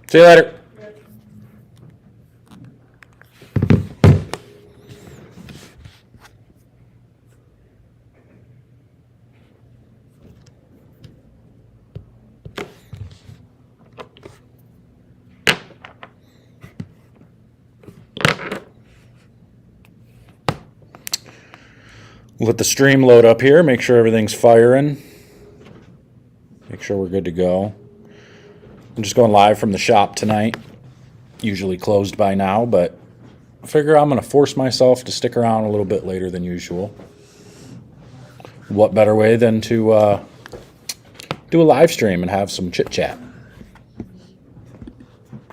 See you later. Let the stream load up here, make sure everything's firing. Make sure we're good to go. I'm just going live from the shop tonight. Usually closed by now, but I figure I'm going to force myself to stick around a little bit later than usual. What better way than to do a live stream and have some chit chat?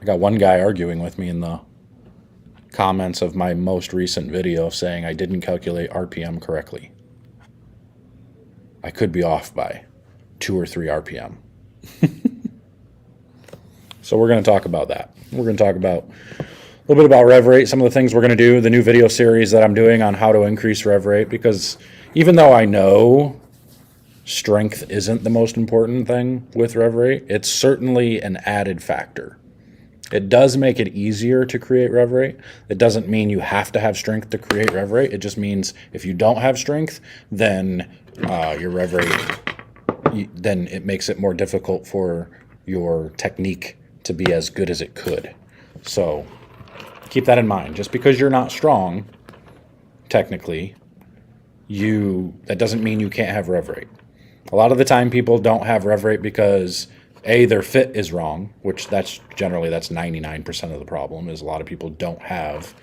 I got one guy arguing with me in the comments of my most recent video saying I didn't calculate RPM correctly. I could be off by 2 or 3 RPM. So we're going to talk about that. We're going to talk about a little bit about rev rate, some of the things we're going to do, the new video series that I'm doing on how to increase rev rate, because even though I know strength isn't the most important thing with rev rate, it's certainly an added factor. It does make it easier to create rev rate. It doesn't mean you have to have strength to create rev rate. It just means if you don't have strength, then your rev rate, then it makes it more difficult for your technique to be as good as it could. So keep that in mind. Just because you're not strong, technically, that doesn't mean you can't have rev rate. A lot of the time people don't have rev rate because their fit is wrong, which that's 99% of the problem, is a lot of people don't have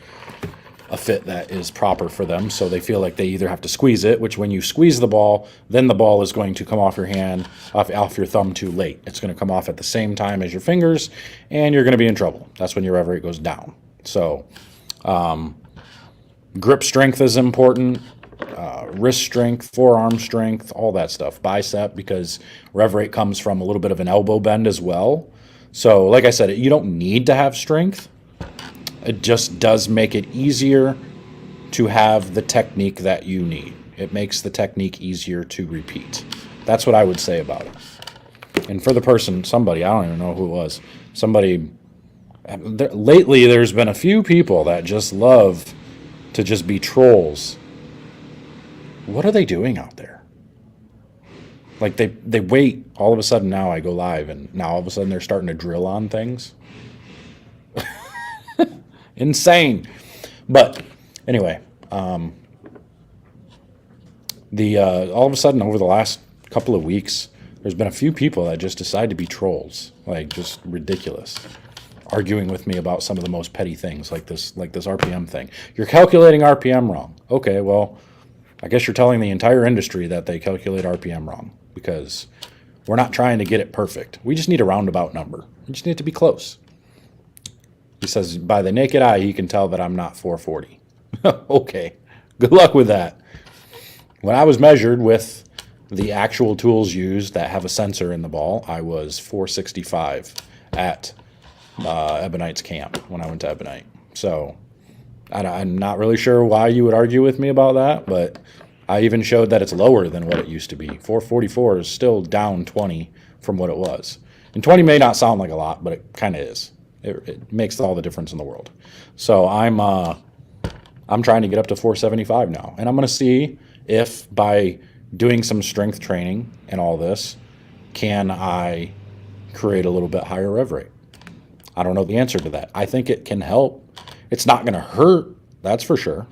a fit that is proper for them. So they feel like they either have to squeeze it, which when you squeeze the ball, then the ball is going to come off your hand, off your thumb too late. It's going to come off at the same time as your fingers, and you're going to be in trouble. That's when your rev rate goes down. So grip strength is important. Wrist strength, forearm strength, all that stuff. Bicep, because rev rate comes from a little bit of an elbow bend as well. So like I said, you don't need to have strength. It just does make it easier to have the technique that you need. It makes the technique easier to repeat. That's what I would say about it. And for the person, somebody, I don't even know who it was, lately there's been a few people that just love to just be trolls. What are they doing out there? Like they wait, all of a sudden now I go live and now all of a sudden they're starting to drill on things. Insane. But anyway, all of a sudden over the last couple of weeks, there's been a few people that just decide to be trolls, like just ridiculous, arguing with me about some of the most petty things, like this RPM thing. You're calculating RPM wrong. Okay, well, I guess you're telling the entire industry that they calculate RPM wrong, because we're not trying to get it perfect. We just need a roundabout number. We just need it to be close. He says, by the naked eye, he can tell that I'm not 440. Okay, good luck with that. When I was measured with the actual tools used that have a sensor in the ball, I was 465 at Ebonite's camp when I went to Ebonite. So I'm not really sure why you would argue with me about that, but I even showed that it's lower than what it used to be. 444 is still down 20 from what it was. And 20 may not sound like a lot, but it kind of is. It makes all the difference in the world. So I'm trying to get up to 475 now. And I'm going to see if by doing some strength training and all this, can I create a little bit higher rev rate? I don't know the answer to that. I think it can help. It's not going to hurt, that's for sure.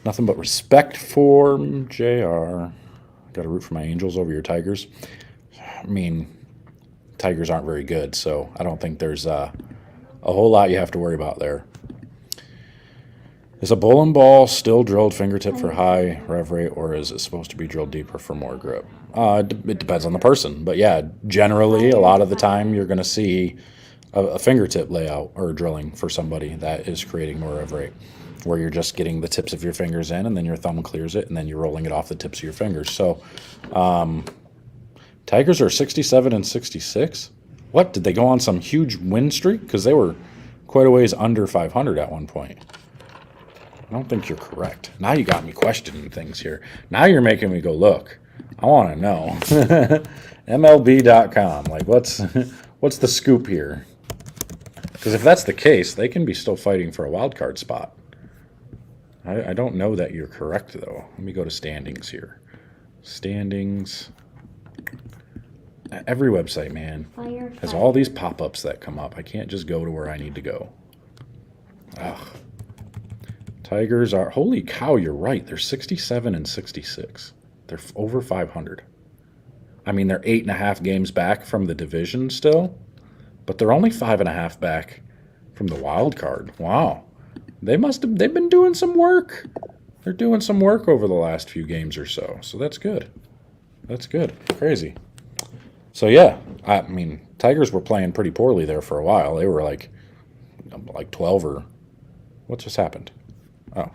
Nothing but respect for JR. Got to root for my Angels over your Tigers. I mean, Tigers aren't very good, so I don't think there's a whole lot you have to worry about there. Is a bowling ball still drilled fingertip for high rev rate, or is it supposed to be drilled deeper for more grip? It depends on the person. But yeah, generally, a lot of the time, you're going to see a fingertip layout or drilling for somebody that is creating more rev rate, where you're just getting the tips of your fingers in, and then your thumb clears it, and then you're rolling it off the tips of your fingers. So Tigers are 67 and 66. What, did they go on some huge win streak? Because they were quite a ways under 500 at one point. I don't think you're correct. Now you got me questioning things here. Now you're making me go look. I want to know. MLB.com. Like, What's the scoop here? Because if that's the case, they can be still fighting for a wild card spot. I don't know that you're correct, though. Let me go to standings here. Standings. Every website, man, has all these pop-ups that come up. I can't just go to where I need to go. Ugh. Tigers are... Holy cow, you're right. They're 67 and 66. They're over 500. I mean, they're 8.5 games back from the division still, but they're only 5.5 back from the wild card. Wow. They've been doing some work. They're doing some work over the last few games or so. So that's good. That's good. Crazy. So yeah, I mean, Tigers were playing pretty poorly there for a while. They were like 12 or what just happened? Oh,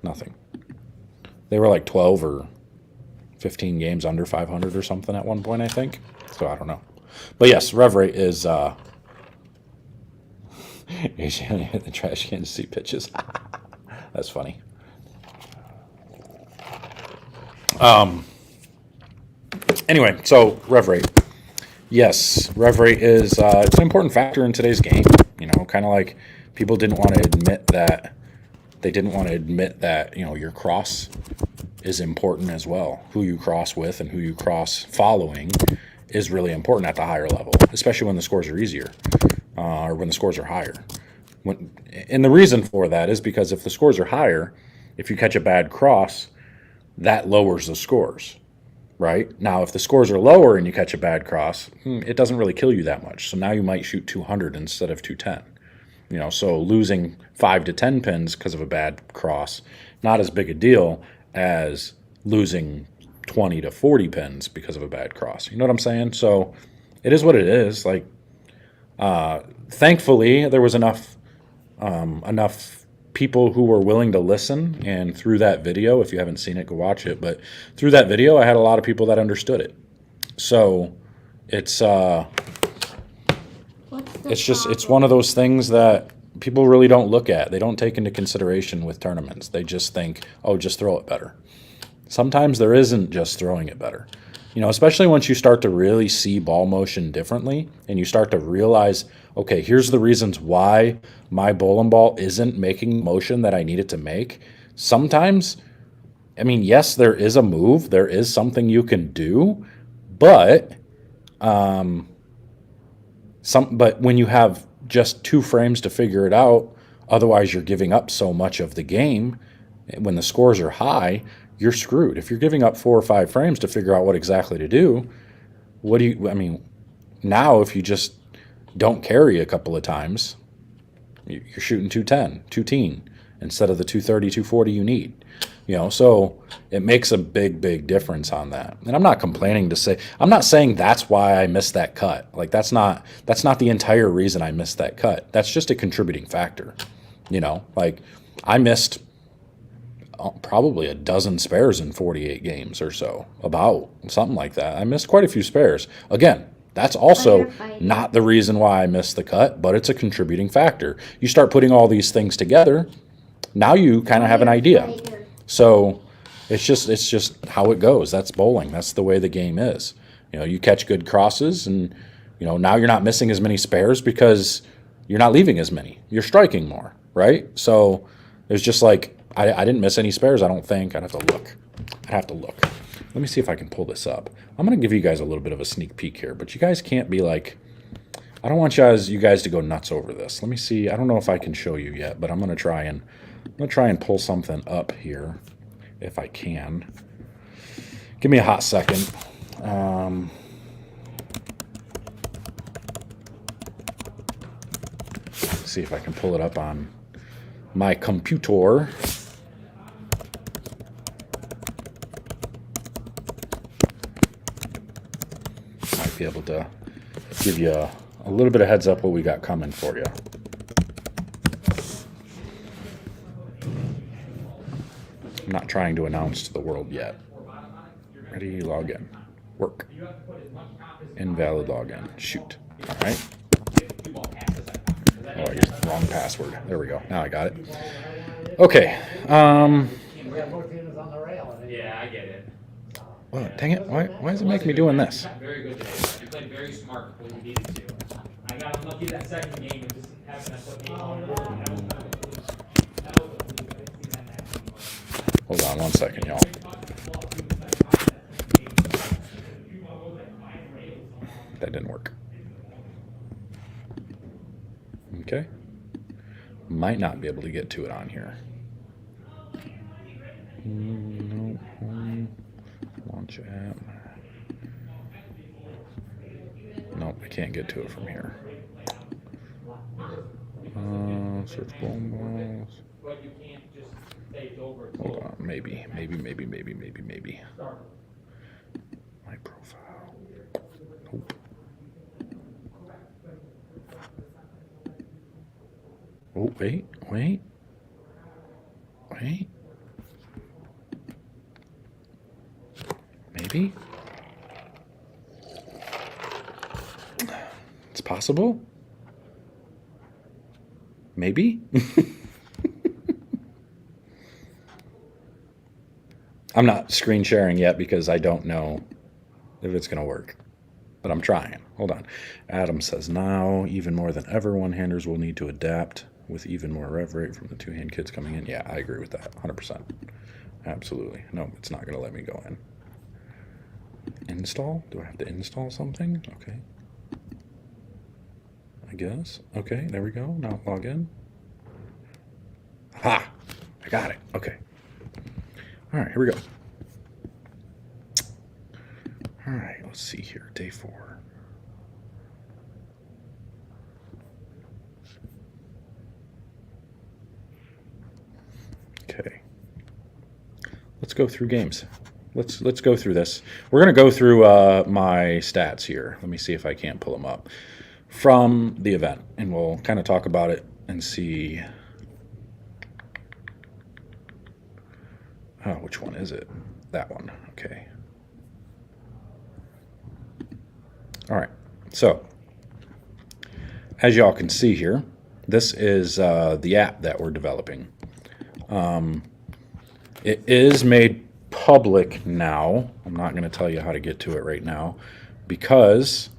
nothing. They were like 12 or 15 games under 500 or something at one point, I think. So I don't know. But yes, rev rate is the trash can to see pitches. That's funny. Anyway, so rev rate. Yes, rev rate is it's an important factor in today's game. You know, kind of like people didn't want to admit that your cross is important as well. Who you cross with and who you cross following is really important at the higher level, especially when the scores are easier or when the scores are higher. And the reason for that is because if the scores are higher, if you catch a bad cross, that lowers the scores, right? Now, if the scores are lower and you catch a bad cross, it doesn't really kill you that much. So now you might shoot 200 instead of 210. You know, so losing 5 to 10 pins because of a bad cross, not as big a deal as losing 20 to 40 pins because of a bad cross. You know what I'm saying? So it is what it is. Like, thankfully, there was enough people who were willing to listen, and through that video, if you haven't seen it, go watch it. But through that video, I had a lot of people that understood it. So it's it's one of those things that people really don't look at. They don't take into consideration with tournaments. They just think, oh, just throw it better. Sometimes there isn't just throwing it better. You know, especially once you start to really see ball motion differently and you start to realize, okay, here's the reasons why my bowling ball isn't making motion that I need it to make. Sometimes, I mean, yes, there is a move. There is something you can do, but but when you have just 2 frames to figure it out, otherwise you're giving up so much of the game. When the scores are high, you're screwed. If you're giving up 4 or 5 frames to figure out what exactly to do, now if you just don't carry a couple of times, you're shooting 210, 210 instead of the 230, 240 you need. You know, so it makes a big, big difference on that. And I'm not complaining I'm not saying that's why I missed that cut. Like that's not the entire reason I missed that cut. That's just a contributing factor. You know, like I missed probably a dozen spares in 48 games or so, about something like that. I missed quite a few spares. Again, that's also not the reason why I missed the cut, but it's a contributing factor. You start putting all these things together, now you kind of have an idea. So it's just how it goes. That's bowling. That's the way the game is. You know, you catch good crosses, and you know now you're not missing as many spares because you're not leaving as many. You're striking more, right? So it's just like I didn't miss any spares. I don't think. I'd have to look. Let me see if I can pull this up. I'm gonna give you guys a little bit of a sneak peek here, but you guys can't be like. I don't want you guys to go nuts over this. Let me see. I don't know if I can show you yet, but I'm gonna try and pull something up here if I can. Give me a hot second. See if I can pull it up on my computer. Might be able to give you a little bit of heads up what we got coming for you. I'm not trying to announce to the world yet. Ready, log in. Work. Invalid login. Shoot. All right. Oh, I used the wrong password. There we go. Now I got it. Okay. Yeah, I get it. Oh, dang it. Why is it making me doing this? Very good today. You played very smart when you needed to. Hold on 1 second, y'all. That didn't work. Okay. Might not be able to get to it on here. No. Launch app. Nope, I can't get to it from here. Search bowling balls. Hold on, maybe. My profile. Nope. Oh, wait. Maybe. It's possible. Maybe. I'm not screen sharing yet because I don't know if it's going to work, but I'm trying. Hold on. Adam says, now, even more than ever, one-handers will need to adapt with even more rev rate from the two-hand kids coming in. Yeah, I agree with that, 100%. Absolutely. No, it's not going to let me go in. Install? Do I have to install something? Okay. I guess. Okay, there we go. Now log in. Ha! I got it. Okay. All right, here we go. All right, let's see here. Day 4. Okay. Let's go through games. Let's go through this. We're going to go through my stats here. Let me see if I can't pull them up from the event, and we'll kind of talk about it and see. Oh, which one is it? That one. Okay. All right. So, as y'all can see here, this is the app that we're developing. It is made public now. I'm not going to tell you how to get to it right now because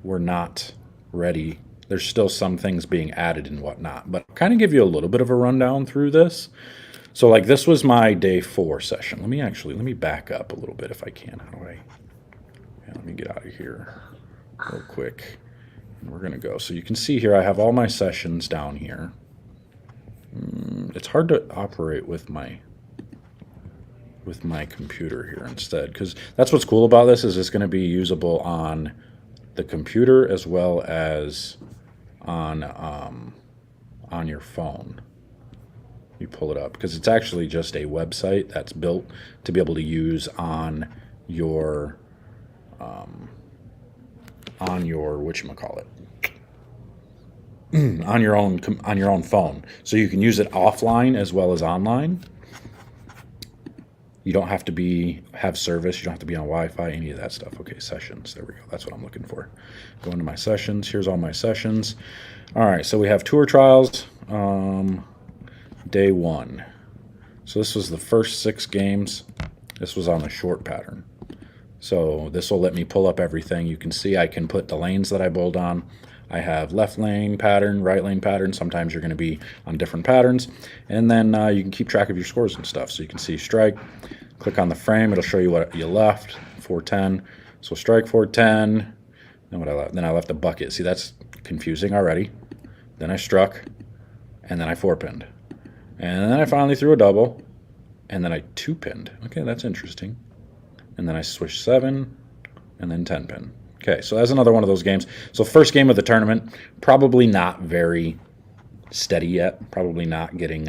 we're not ready. There's still some things being added and whatnot, but I'll kind of give you a little bit of a rundown through this. So like this was my day 4 session. Let me back up a little bit if I can. How do I? Yeah, let me get out of here real quick. And we're gonna go. So you can see here I have all my sessions down here. It's hard to operate with my computer here instead, because that's what's cool about this is it's going to be usable on the computer as well as on your phone. You pull it up because it's actually just a website that's built to be able to use on your whatchamacallit, on your own phone, so you can use it offline as well as online. You don't have to have service. You don't have to be on Wi-Fi, any of that stuff. Okay, sessions. There we go. That's what I'm looking for. Go into my sessions. Here's all my sessions. All right, so we have tour trials, day 1. So this was the first 6 games. This was on the short pattern. So this will let me pull up everything. You can see I can put the lanes that I bowled on. I have left lane pattern, right lane pattern. Sometimes you're going to be on different patterns. And then you can keep track of your scores and stuff. So you can see strike, click on the frame. It'll show you what you left, 410. So strike 410. Then what I left? Then I left a bucket. See, that's confusing already. Then I struck, and then I 4-pinned. And then I finally threw a double, and then I 2-pinned. Okay, that's interesting. And then I swished 7, and then 10-pin. Okay, so that's another one of those games. So first game of the tournament, probably not very steady yet. Probably not getting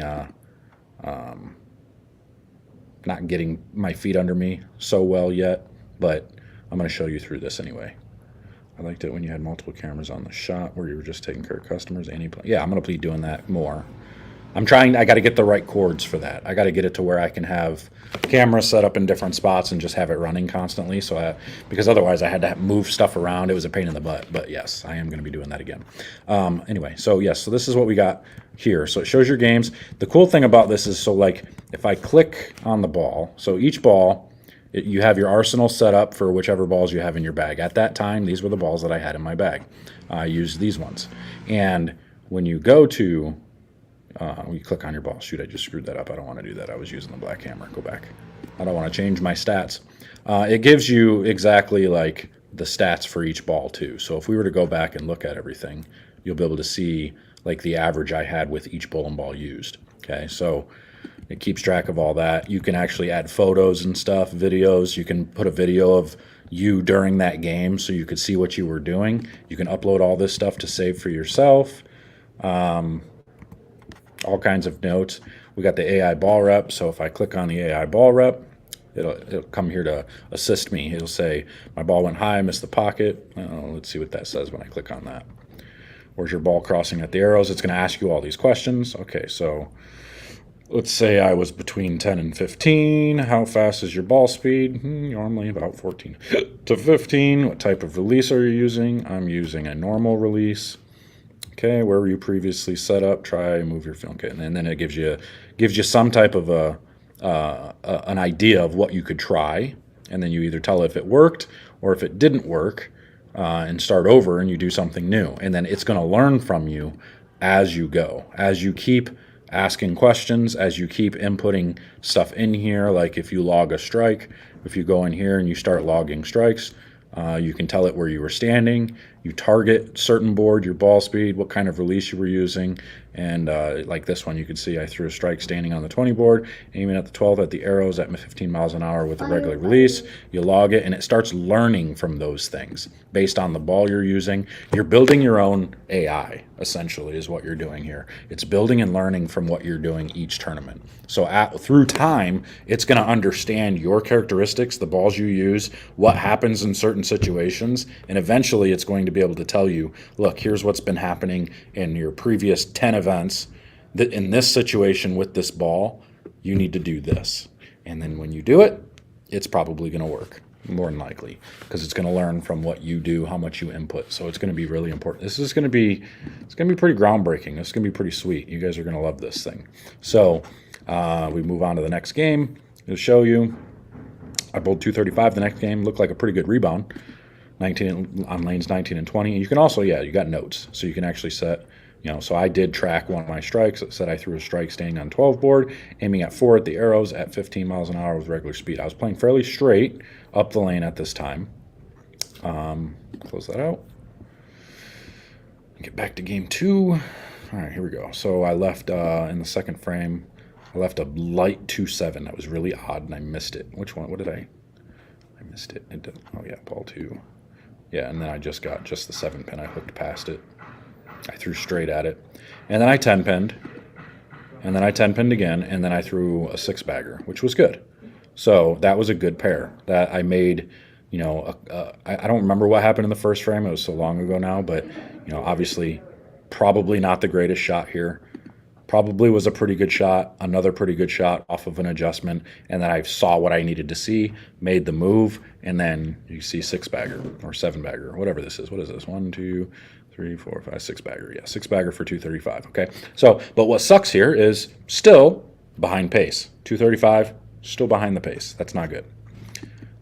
my feet under me so well yet. But I'm going to show you through this anyway. I liked it when you had multiple cameras on the shot where you were just taking care of customers. Yeah, I'm going to be doing that more. I got to get the right chords for that. I got to get it to where I can have cameras set up in different spots and just have it running constantly. Because otherwise I had to move stuff around. It was a pain in the butt. But yes, I am going to be doing that again. Anyway, so yes, so this is what we got here. So it shows your games. The cool thing about this is, so like if I click on the ball, so each ball You have your arsenal set up for whichever balls you have in your bag. At that time, these were the balls that I had in my bag. I used these ones. And when you go to, when you click on your ball, shoot, I just screwed that up. I don't want to do that. I was using the black hammer. Go back. I don't want to change my stats. It gives you exactly like the stats for each ball too. So if we were to go back and look at everything, you'll be able to see like the average I had with each bowling ball used. Okay, so it keeps track of all that. You can actually add photos and stuff, videos. You can put a video of you during that game so you could see what you were doing. You can upload all this stuff to save for yourself. All kinds of notes. We got the AI ball rep. So if I click on the AI ball rep, it'll come here to assist me. It'll say my ball went high, missed the pocket. Let's see what that says when I click on that. Where's your ball crossing at the arrows? It's going to ask you all these questions. Okay, so let's say I was between 10 and 15. How fast is your ball speed? Normally about 14 to 15. What type of release are you using? I'm using a normal release. Okay, where were you previously set up? Try move your film. Okay, and then it gives you some type of an idea of what you could try, and then you either tell it if it worked or if it didn't work, and start over and you do something new. And then it's going to learn from you as you go, as you keep asking questions, as you keep inputting stuff in here. Like if you log a strike, if you go in here and you start logging strikes, you can tell it where you were standing. You target certain board, your ball speed, what kind of release you were using. And like this one, you can see I threw a strike standing on the 20 board, aiming at the 12 at the arrows at 15 miles an hour with a regular release. You log it, and it starts learning from those things based on the ball you're using. You're building your own AI, essentially, is what you're doing here. It's building and learning from what you're doing each tournament. So through time, it's going to understand your characteristics, the balls you use, what happens in certain situations, and eventually it's going to be able to tell you, look, here's what's been happening in your previous 10 events. That in this situation with this ball, you need to do this. And then when you do it, it's probably going to work, more than likely, because it's going to learn from what you do, how much you input. So it's going to be really important. It's going to be pretty groundbreaking. It's going to be pretty sweet. You guys are going to love this thing. So we move on to the next game. It'll show you. I bowled 235 the next game. Looked like a pretty good rebound. 19 on lanes 19 and 20. And you can also, you got notes. So you can actually set, so I did track one of my strikes. It said I threw a strike staying on 12 board, aiming at 4 at the arrows at 15 miles an hour with regular speed. I was playing fairly straight up the lane at this time. Close that out. Get back to game 2. All right, here we go. So I left in the second frame, I left a light 2-7. That was really odd, and I missed it. Which one? What did I missed it. Oh, yeah, ball 2. Yeah, and then I just got the 7-pin. I hooked past it. I threw straight at it. And then I 10-pinned. And then I 10-pinned again. And then I threw a 6-bagger, which was good. So that was a good pair. That I made, I don't remember what happened in the first frame. It was so long ago now. But, obviously probably not the greatest shot here. Probably was a pretty good shot, another pretty good shot off of an adjustment, and then I saw what I needed to see, made the move, and then you see 6-bagger or 7-bagger, whatever this is. What is this? 1, 2, 3, 4, 5, 6-bagger. Yeah, 6-bagger for 235. Okay. So, but what sucks here is still behind pace. 235, still behind the pace. That's not good.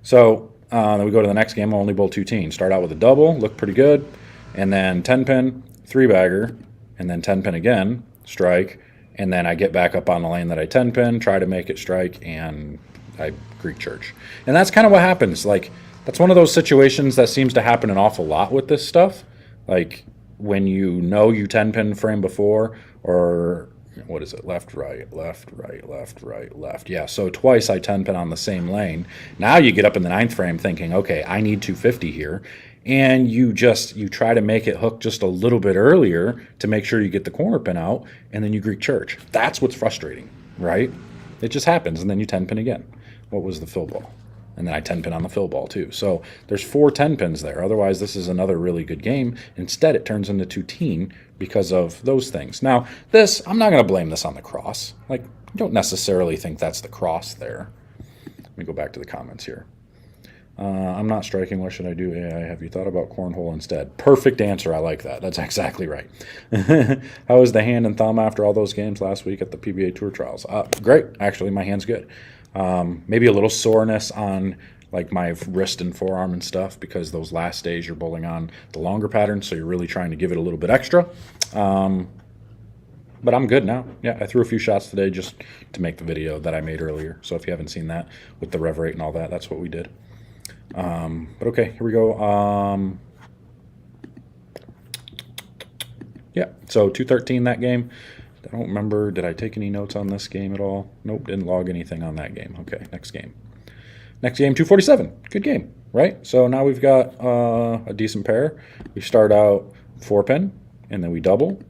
So then we go to the next game. I'll only bowl 2 teens. Start out with a double, look pretty good, and then 10-pin, 3-bagger, and then 10-pin again. Strike, and then I get back up on the lane that I 10-pin, try to make it strike, and I Greek church. And that's kind of what happens. Like, that's one of those situations that seems to happen an awful lot with this stuff. Like, when you 10-pin frame before, or what is it? Left, right, left, right, left, right, left. Yeah, so twice I 10-pin on the same lane. Now you get up in the 9th frame thinking, okay, I need 250 here. And you try to make it hook just a little bit earlier to make sure you get the corner pin out, and then you Greek church. That's what's frustrating, right? It just happens, and then you 10-pin again. What was the fill ball? And then I 10-pin on the fill ball too. So there's 4 10-pins there. Otherwise, this is another really good game. Instead, it turns into 2-teen because of those things. Now, I'm not going to blame this on the cross. Like, I don't necessarily think that's the cross there. Let me go back to the comments here. I'm not striking. What should I do? AI, have you thought about cornhole instead? Perfect answer. I like that. That's exactly right. How was the hand and thumb after all those games last week at the PBA Tour Trials? Great. Actually, my hand's good. Maybe a little soreness on like my wrist and forearm and stuff because those last days you're bowling on the longer pattern, so you're really trying to give it a little bit extra. But I'm good now. Yeah, I threw a few shots today just to make the video that I made earlier. So if you haven't seen that with the rev rate and all that, that's what we did. But okay, here we go. Yeah, so 213 that game. I don't remember, did I take any notes on this game at all? Nope, didn't log anything on that game. Okay, next game. Next game, 247. Good game, right? So now we've got a decent pair. We start out 4-pin, and then we double,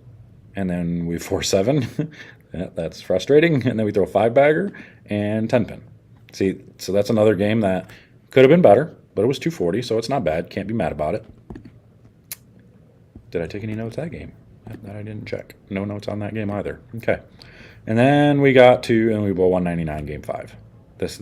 and then we 4-7. That's frustrating. And then we throw a 5-bagger and 10-pin. See, so that's another game that could have been better, but it was 240, so it's not bad. Can't be mad about it. Did I take any notes that game? That I didn't check. No notes on that game either. Okay. And then we got to, and we bowl 199 game 5. This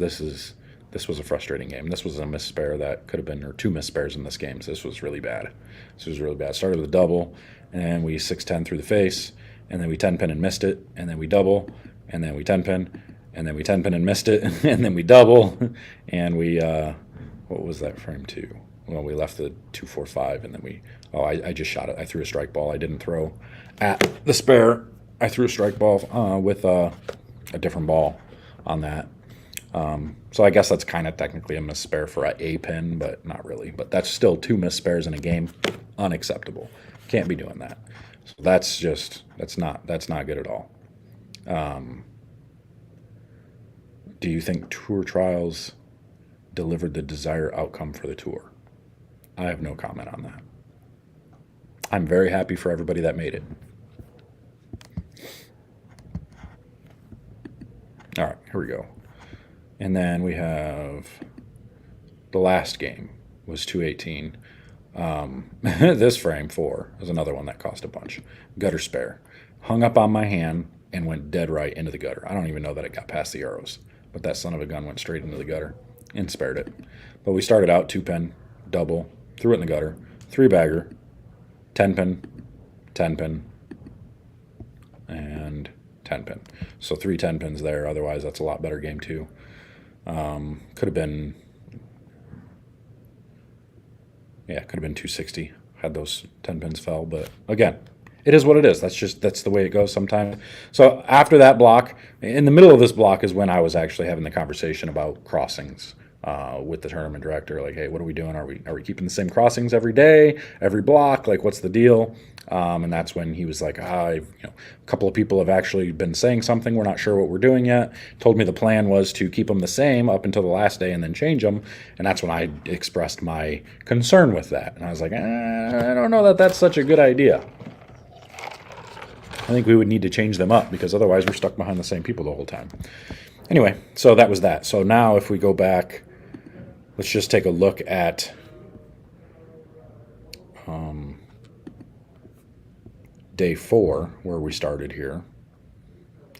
was a frustrating game. This was a missed spare that could have been, or 2 missed spares in this game. So this was really bad. This was really bad. Started with a double, and then we 6-10 through the face, and then we 10-pin and missed it, and then we double, and then we 10-pin, and then we 10-pin and missed it, and then we double, and we, what was that frame 2? Well, we left the 2-4-5, and then we, I just shot it. I threw a strike ball. I didn't throw at the spare. I threw a strike ball with a different ball on that. So I guess that's kind of technically a missed spare for a pin, but not really. But that's still 2 missed spares in a game. Unacceptable. Can't be doing that. So that's not good at all. Do you think tour trials delivered the desired outcome for the tour? I have no comment on that. I'm very happy for everybody that made it. All right, here we go. And then we have the last game was 218. This frame 4 is another one that cost a bunch. Gutter spare. Hung up on my hand and went dead right into the gutter. I don't even know that it got past the arrows, but that son of a gun went straight into the gutter and spared it. But we started out 2-pin, double, threw it in the gutter, 3-bagger, 10-pin, 10-pin, and 10-pin. So 3 10-pins there. Otherwise, that's a lot better game too. Could have been 260 had those 10-pins fell. But again, it is what it is. That's the way it goes sometimes. So after that block, in the middle of this block is when I was actually having the conversation about crossings with the tournament director. Like, hey, what are we doing? Are we keeping the same crossings every day, every block? Like, what's the deal? And that's when he was like, a couple of people have actually been saying something. We're not sure what we're doing yet. Told me the plan was to keep them the same up until the last day and then change them. And that's when I expressed my concern with that. And I was like, I don't know that that's such a good idea. I think we would need to change them up because otherwise we're stuck behind the same people the whole time. Anyway, so that was that. So now if we go back, let's just take a look at day 4, where we started here.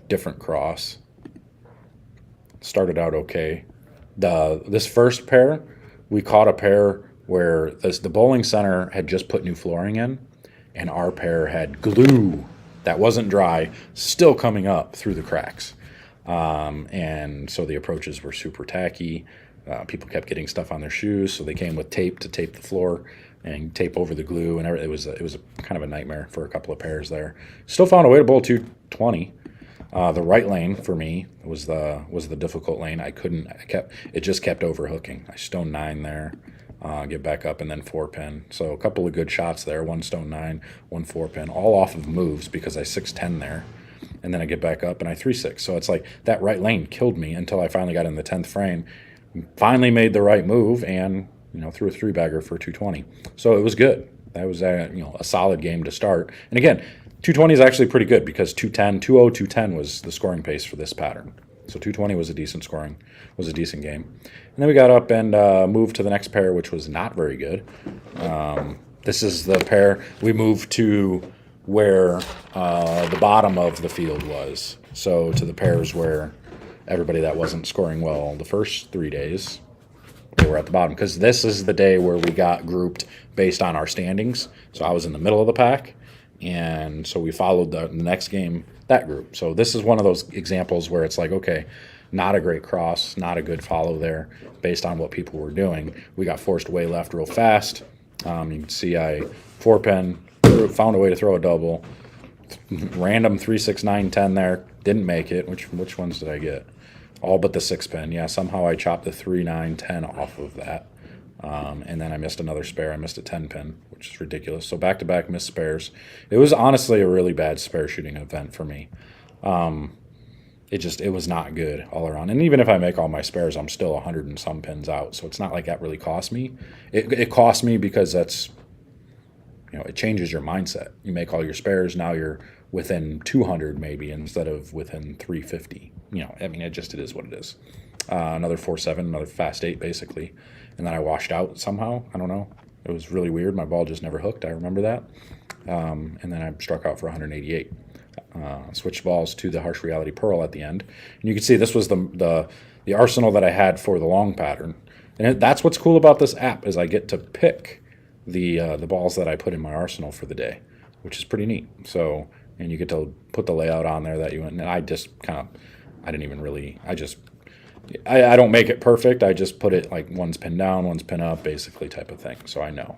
Different cross. Started out okay. This first pair, we caught a pair where the bowling center had just put new flooring in, and our pair had glue that wasn't dry still coming up through the cracks. And so the approaches were super tacky. People kept getting stuff on their shoes, so they came with tape to tape the floor and tape over the glue, and it was a kind of a nightmare for a couple of pairs there. Still found a way to bowl 220. The right lane for me was the difficult lane. It just kept overhooking. I stone 9 there, get back up, and then 4-pin. So a couple of good shots there. 1 stone 9, 1 4-pin, all off of moves because I 6-10 there. And then I get back up and I 3-6. So it's like that right lane killed me until I finally got in the 10th frame. Finally made the right move and threw a 3-bagger for 220. So it was good. That was a solid game to start. And again, 220 is actually pretty good because 210 was the scoring pace for this pattern. So 220 was a decent game. And then we got up and moved to the next pair, which was not very good. This is the pair we moved to where the bottom of the field was. So to the pairs where everybody that wasn't scoring well the first 3 days they were at the bottom, because this is the day where we got grouped based on our standings. So I was in the middle of the pack, and so we followed the next game that group. So this is one of those examples where it's like, okay, not a great cross, not a good follow there based on what people were doing. We got forced way left real fast. You can see I 4-pin, found a way to throw a double. Random 3, 6, 9, 10 there. Didn't make it. Which ones did I get? All but the 6-pin. Yeah, somehow I chopped the 3, 9, 10 off of that. And then I missed another spare. I missed a 10-pin, which is ridiculous. So back-to-back missed spares. It was honestly a really bad spare shooting event for me. It was not good all around. And even if I make all my spares, I'm still 100 and some pins out. So it's not like that really cost me. It cost me because that's, it changes your mindset. You make all your spares, now you're within 200 maybe instead of within 350. It is what it is. Another 4-7, another fast 8 basically. And then I washed out somehow. I don't know. It was really weird. My ball just never hooked. I remember that. And then I struck out for 188. Switched balls to the Harsh Reality Pearl at the end. And you can see this was the arsenal that I had for the long pattern. And that's what's cool about this app is I get to pick the balls that I put in my arsenal for the day, which is pretty neat. So, and you get to put the layout on there that you want. And I just I don't make it perfect. I just put it like one's pin down, one's pin up, basically type of thing. So I know.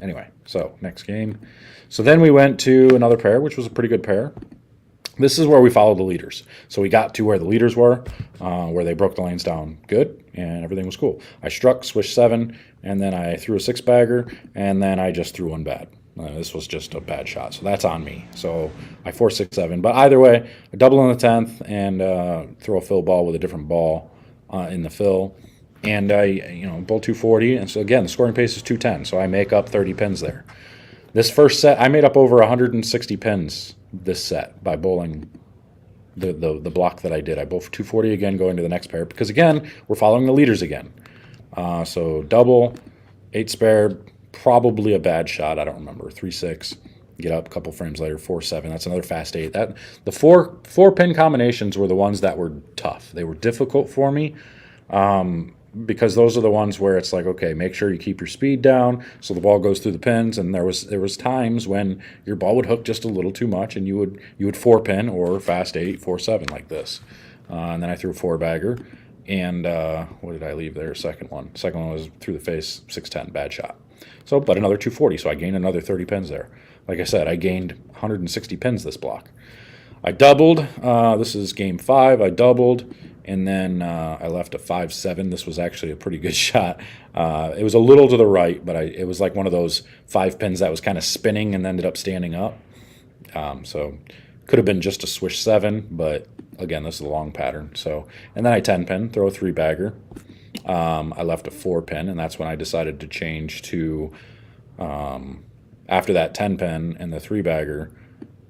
Anyway, so next game. So then we went to another pair, which was a pretty good pair. This is where we followed the leaders. So we got to where the leaders were, where they broke the lanes down good, and everything was cool. I struck, swished 7, and then I threw a 6-bagger, and then I just threw one bad. This was just a bad shot, so that's on me. So I 4, 6, 7. But either way, I double on the 10th and throw a fill ball with a different ball in the fill. And I, bowl 240. And so again, the scoring pace is 210. So I make up 30 pins there. This first set, I made up over 160 pins this set by bowling the block that I did. I bowled for 240 again, going to the next pair. Because again, we're following the leaders again. So double, 8 spare, probably a bad shot. I don't remember. 3, 6. Get up a couple frames later, 4, 7. That's another fast 8. The four pin combinations were the ones that were tough. They were difficult for me. Because those are the ones where it's like, okay, make sure you keep your speed down so the ball goes through the pins. And there was times when your ball would hook just a little too much, and you would 4-pin or fast 8, 4, 7 like this. And then I threw a 4-bagger, and what did I leave there? Second one was through the face, 6-10, bad shot. So, but another 240, so I gained another 30 pins there. Like I said, I gained 160 pins this block. I doubled. This is game 5. I doubled. And then I left a 5-7. This was actually a pretty good shot. It was a little to the right, but it was like one of those 5 pins that was kind of spinning and ended up standing up. So could have been just a swish 7, but again, this is a long pattern. So, and then I 10-pin, throw a 3-bagger. I left a 4-pin, and that's when I decided to change to, after that 10-pin and the 3-bagger,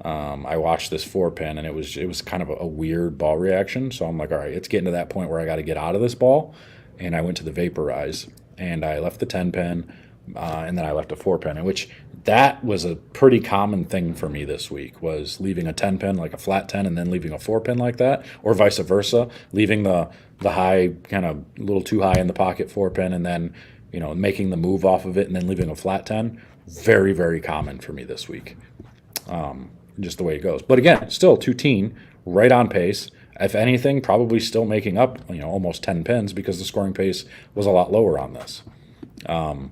I watched this 4-pin, and it was kind of a weird ball reaction. So I'm like, all right, it's getting to that point where I got to get out of this ball. And I went to the vaporize, and I left the 10-pin, and then I left a 4-pin, which that was a pretty common thing for me this week, was leaving a 10-pin, like a flat 10, and then leaving a 4-pin like that, or vice versa, leaving the high, kind of a little too high in the pocket 4-pin, and then, making the move off of it, and then leaving a flat 10. Very, very common for me this week. Just the way it goes. But again, still 2-teen, right on pace. If anything, probably still making up, almost 10 pins, because the scoring pace was a lot lower on this. And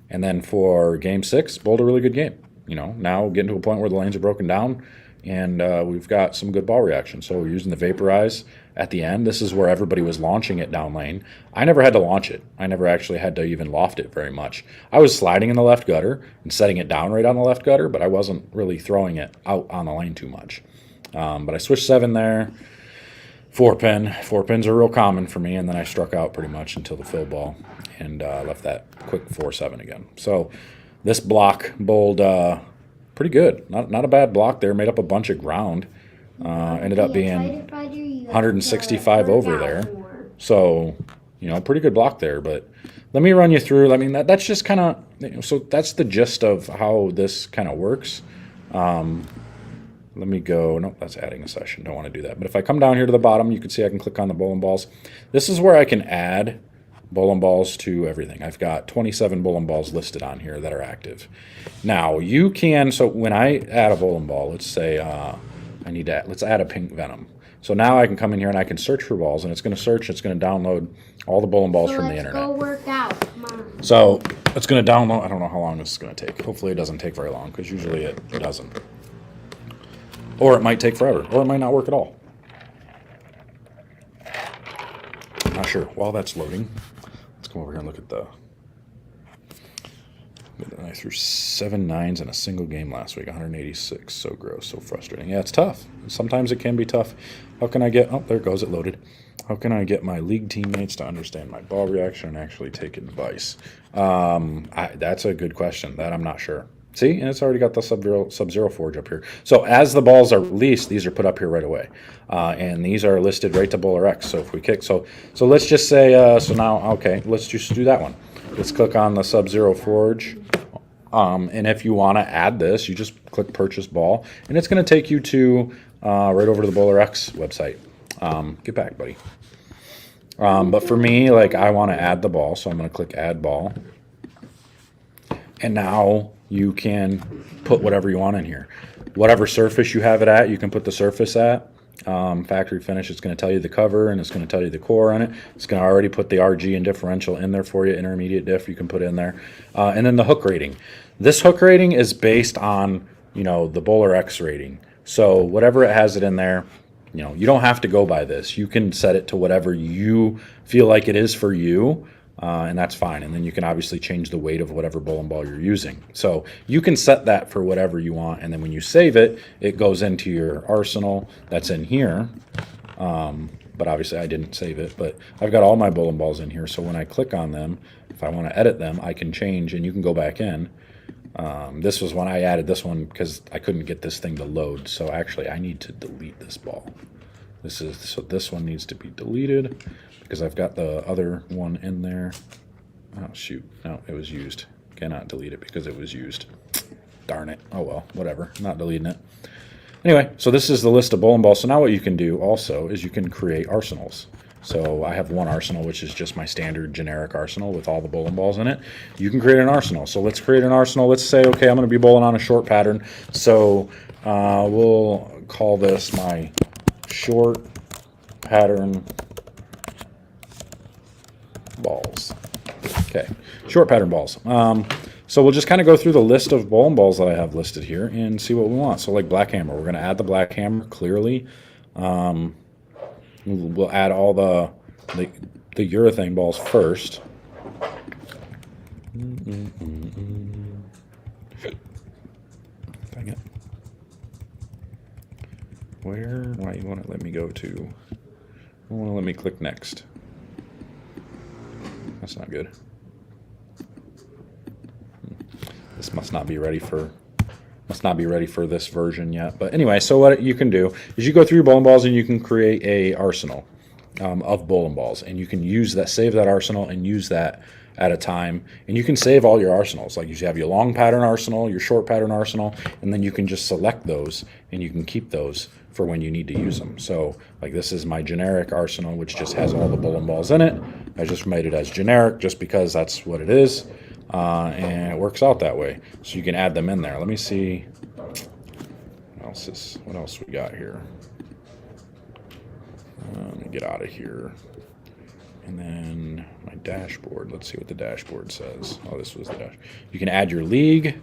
then for game 6, bowled a really good game. Now getting to a point where the lanes are broken down, and we've got some good ball reaction. So we're using the vaporize at the end. This is where everybody was launching it down lane. I never had to launch it. I never actually had to even loft it very much. I was sliding in the left gutter and setting it down right on the left gutter, but I wasn't really throwing it out on the lane too much. But I switched 7 there. 4-pin. 4-pins are real common for me, and then I struck out pretty much until the fill ball, and left that quick 4-7 again. So this block bowled pretty good. Not a bad block there. Made up a bunch of ground. Ended up being 165 over there. So, pretty good block there. But let me run you through. I mean, that's just kind of, so that's the gist of how this kind of works. Let me go. Nope, that's adding a session. Don't want to do that. But if I come down here to the bottom, you can see I can click on the bowling balls. This is where I can add bowling balls to everything. I've got 27 bowling balls listed on here that are active. Now you can, so when I add a bowling ball, let's say let's add a pink Venom. So now I can come in here and I can search for balls, and it's going to search. It's going to download all the bowling balls from the internet. Let's go work out. Come on. So it's going to download. I don't know how long this is going to take. Hopefully it doesn't take very long, because usually it doesn't. Or it might take forever, or it might not work at all. Not sure. While that's loading, let's come over here and look at the. I threw 7 9s in a single game last week, 186. So gross, so frustrating. Yeah, it's tough. Sometimes it can be tough. How can I get, oh, there it goes, it loaded. How can I get my league teammates to understand my ball reaction and actually take advice? That's a good question. That I'm not sure. See, and it's already got the Sub-Zero Forge up here. So as the balls are released, these are put up here right away. And these are listed right to Bowler X. So if we kick, so let's just say, so now, okay, let's just do that one. Let's click on the Sub-Zero Forge. And if you want to add this, you just click Purchase Ball. And it's going to take you to right over to the Bowler X website. Get back, buddy. But for me, like, I want to add the ball. So I'm going to click Add Ball. And now you can put whatever you want in here. Whatever surface you have it at, you can put the surface at. Factory finish, it's going to tell you the cover, and it's going to tell you the core on it. It's going to already put the RG and differential in there for you. Intermediate diff you can put in there. And then the hook rating. This hook rating is based on, the Bowler X rating. So whatever it has it in there, you don't have to go by this. You can set it to whatever you feel like it is for you. And that's fine. And then you can obviously change the weight of whatever bowling ball you're using. So you can set that for whatever you want. And then when you save it, it goes into your arsenal that's in here. But obviously I didn't save it. But I've got all my bowling balls in here. So when I click on them, if I want to edit them, I can change and you can go back in. This was when I added this one because I couldn't get this thing to load. So actually I need to delete this ball. So this one needs to be deleted, because I've got the other one in there. Oh, shoot. No, it was used. Cannot delete it because it was used. Darn it. Oh, well, whatever. Not deleting it. Anyway, so this is the list of bowling balls. So now what you can do also is you can create arsenals. So I have one arsenal, which is just my standard generic arsenal with all the bowling balls in it. You can create an arsenal. So let's create an arsenal. Let's say, okay, I'm going to be bowling on a short pattern. So we'll call this my short pattern balls. Okay, short pattern balls. So we'll just kind of go through the list of bowling balls that I have listed here and see what we want. So like black hammer, we're going to add the black hammer clearly. We'll add all the urethane balls first. Dang it. Why you want to let me go to? You want to let me click next. That's not good. This must not be ready for this version yet. But anyway, so what you can do is you go through your bowling balls and you can create a arsenal of bowling balls, and you can use that, save that arsenal, and use that at a time. And you can save all your arsenals. Like you have your long pattern arsenal, your short pattern arsenal, and then you can just select those and you can keep those for when you need to use them. So like this is my generic arsenal, which just has all the bowling balls in it. I just made it as generic just because that's what it is. And it works out that way. So you can add them in there. Let me see what else we got here. Let me get out of here. And then my dashboard. Let's see what the dashboard says. Oh, this was the dash. You can add your league.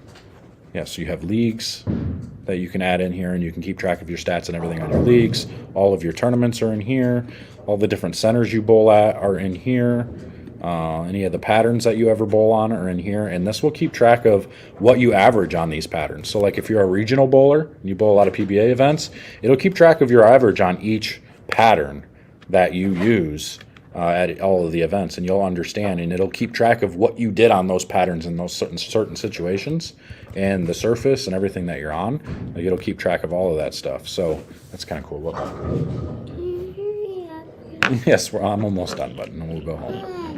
Yeah, so you have leagues that you can add in here, and you can keep track of your stats and everything on your leagues. All of your tournaments are in here. All the different centers you bowl at are in here. Any of the patterns that you ever bowl on are in here, and this will keep track of what you average on these patterns. So like if you're a regional bowler and you bowl a lot of PBA events, it'll keep track of your average on each pattern that you use at all of the events, and you'll understand, and it'll keep track of what you did on those patterns in those certain situations and the surface and everything that you're on. Like it'll keep track of all of that stuff. So that's kind of cool. Yes, I'm almost done, but we'll go home.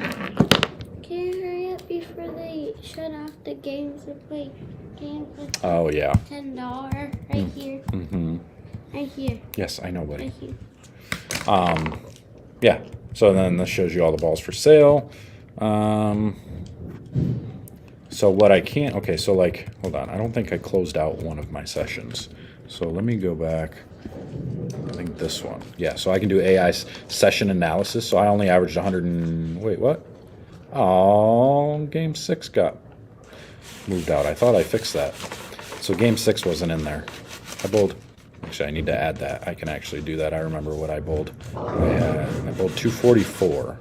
Can you hurry up before they shut off the games and play games? Oh, yeah. $10 right here. Mm-hmm. Right here. Yes, I know, buddy. Right here. Yeah. So then this shows you all the balls for sale. So what I can't, okay, so like, hold on, I don't think I closed out one of my sessions. So let me go back, I think this one. Yeah, so I can do AI session analysis. So I only averaged 100 and, wait, what? Oh, game 6 got moved out. I thought I fixed that. So game 6 wasn't in there. I bowled, actually I need to add that. I can actually do that. I remember what I bowled. I bowled 244.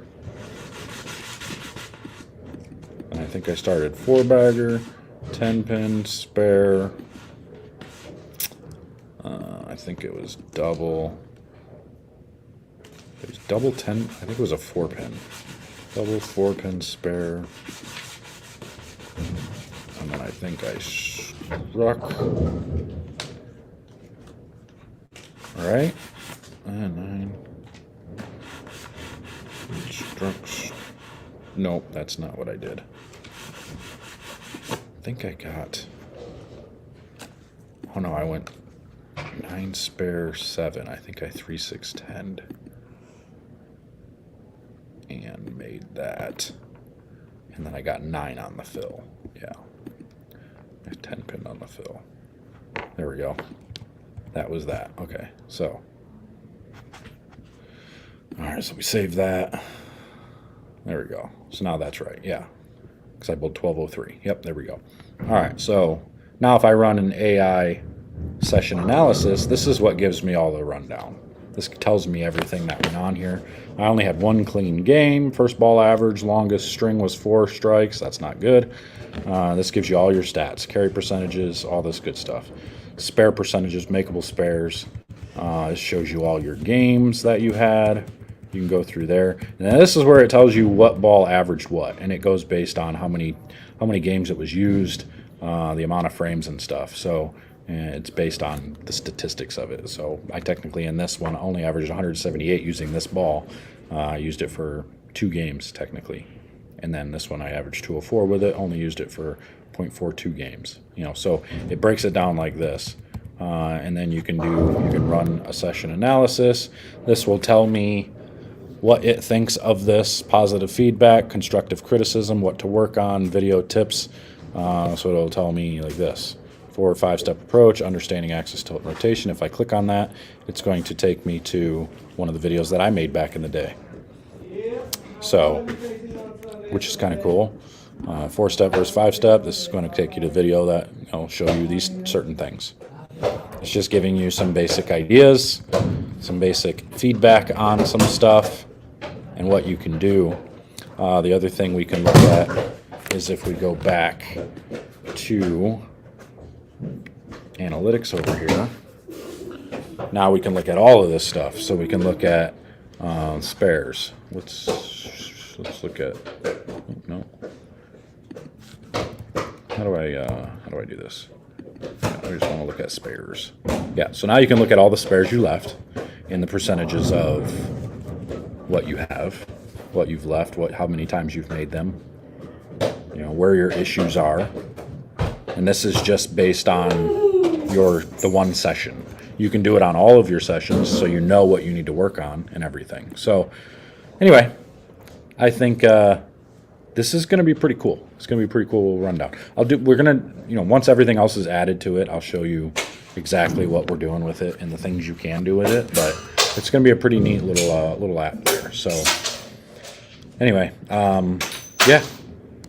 And I think I started 4-bagger, 10-pin, spare. I think it was double. It was double 10. I think it was a 4-pin. Double 4-pin spare. And then I think I struck. All right. And 9. Struck. Nope, that's not what I did. I think I got. Oh no, I went 9 spare 7. I think I 3-6-10'd and made that. And then I got 9 on the fill. Yeah. 10 pin on the fill. There we go. That was that. Okay. So. All right. So we save that. There we go. So now that's right. Yeah. Because I bowled 1203. Yep. There we go. All right. So now if I run an AI session analysis, this is what gives me all the rundown. This tells me everything that went on here. I only had 1 clean game. First ball average, longest string was 4 strikes. That's not good. This gives you all your stats, carry percentages, all this good stuff. Spare percentages, makeable spares. This shows you all your games that you had. You can go through there. And then this is where it tells you what ball averaged what. And it goes based on how many games it was used, the amount of frames and stuff. So it's based on the statistics of it. So I technically in this one only averaged 178 using this ball. I used it for 2 games technically. And then this one I averaged 204 with it, only used it for 0.42 games. So it breaks it down like this. And then you can run a session analysis. This will tell me what it thinks of this, positive feedback, constructive criticism, what to work on, video tips. So it'll tell me like this. 4 or 5-step approach, understanding axis tilt rotation. If I click on that, it's going to take me to one of the videos that I made back in the day. So, which is kind of cool. 4-step versus 5-step. This is going to take you to a video that show you these certain things. It's just giving you some basic ideas, some basic feedback on some stuff, and what you can do. The other thing we can look at is if we go back to analytics over here. Now we can look at all of this stuff. So we can look at spares. Let's look at. No. How do I do this? I just want to look at spares. Yeah. So now you can look at all the spares you left, and the percentages of what you have, what you've left, how many times you've made them. Where your issues are. And this is just based on the one session. You can do it on all of your sessions, so you know what you need to work on and everything. So anyway, I think this is going to be pretty cool. It's going to be a pretty cool rundown. We're going to, once everything else is added to it, I'll show you exactly what we're doing with it and the things you can do with it. But it's going to be a pretty neat little app there. So anyway, yeah.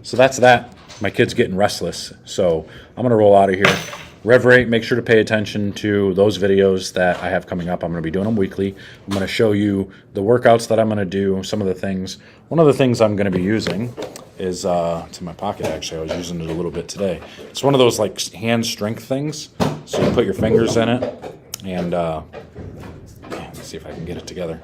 So that's that. My kid's getting restless, so I'm going to roll out of here. Rev rate, make sure to pay attention to those videos that I have coming up. I'm going to be doing them weekly. I'm going to show you the workouts that I'm going to do, some of the things. One of the things I'm going to be using is, it's in my pocket actually, I was using it a little bit today. It's one of those like hand strength things. So you put your fingers in it, and let's see if I can get it together.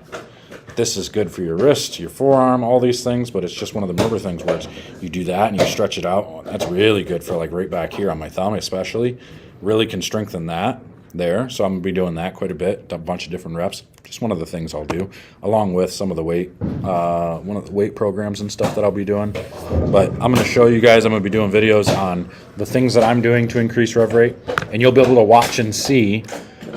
This is good for your wrist, your forearm, all these things, but it's just one of the rubber things where you do that and you stretch it out. That's really good for like right back here on my thumb especially. Really can strengthen that there. So I'm going to be doing that quite a bit, a bunch of different reps. Just one of the things I'll do, along with some of the weight, one of the weight programs and stuff that I'll be doing. But I'm going to show you guys, I'm going to be doing videos on the things that I'm doing to increase rev rate, and you'll be able to watch and see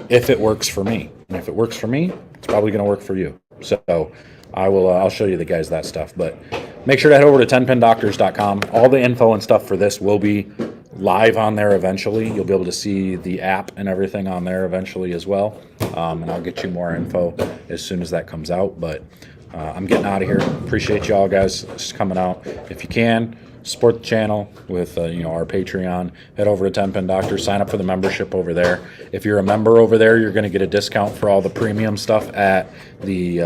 if it works for me. And if it works for me, it's probably going to work for you. So I'll show you the guys that stuff. But make sure to head over to 10pindoctors.com. All the info and stuff for this will be live on there eventually. You'll be able to see the app and everything on there eventually as well. And I'll get you more info as soon as that comes out. But I'm getting out of here. Appreciate you all guys just coming out. If you can, support the channel with our Patreon. Head over to 10 Pin Doctors. Sign up for the membership over there. If you're a member over there, you're going to get a discount for all the premium stuff at the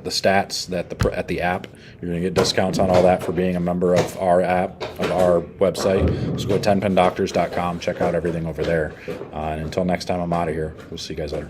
stats at the app. You're going to get discounts on all that for being a member of our app, of our website. So go to 10pindoctors.com. Check out everything over there. And until next time, I'm out of here. We'll see you guys later.